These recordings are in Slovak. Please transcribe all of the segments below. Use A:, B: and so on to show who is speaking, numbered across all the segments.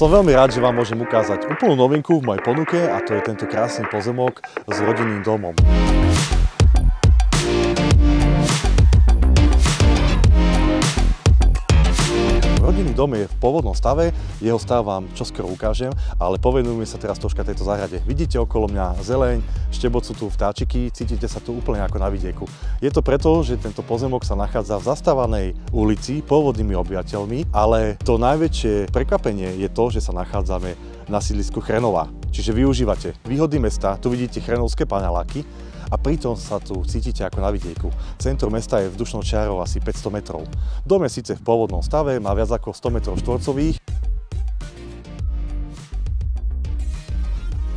A: Som veľmi rád, že vám môžem ukázať úplnú novinku v mojej ponuke a to je tento krásny pozemok s rodinným domom. Rodinný dom je v pôvodnom stave, jeho stav vám čoskoro ukážem, ale povenujme sa teraz troška tejto záhrade. Vidíte okolo mňa zeleň, štebocú tu vtáčiky, cítite sa tu úplne ako na vidieku. Je to preto, že tento pozemok sa nachádza v zastávanej ulici pôvodnými obyvateľmi, ale to najväčšie prekvapenie je to, že sa nachádzame na sídlisku Chrenová. Čiže využívate výhody mesta, tu vidíte chrenovské paneláky, a pritom sa tu cítite ako na vidieku. Centrum mesta je vzdušnou čiarou asi 500 metrov. Dom je síce v pôvodnom stave, má viac ako 100 metrov štvorcových.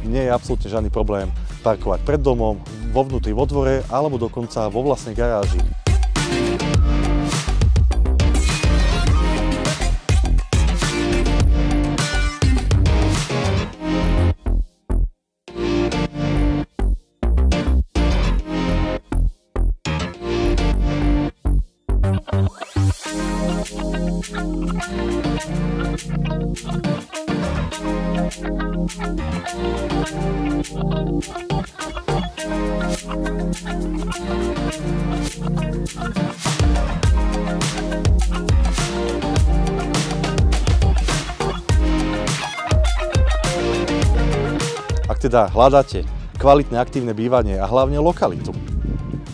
A: Nie je absolútne žiadny problém parkovať pred domom, vo vnútri vo dvore alebo dokonca vo vlastnej garáži. Ak teda hľadáte kvalitné aktívne bývanie a hlavne lokalitu,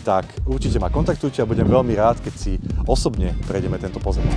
A: tak určite ma kontaktujte a budem veľmi rád, keď si osobne prejdeme tento pozemok.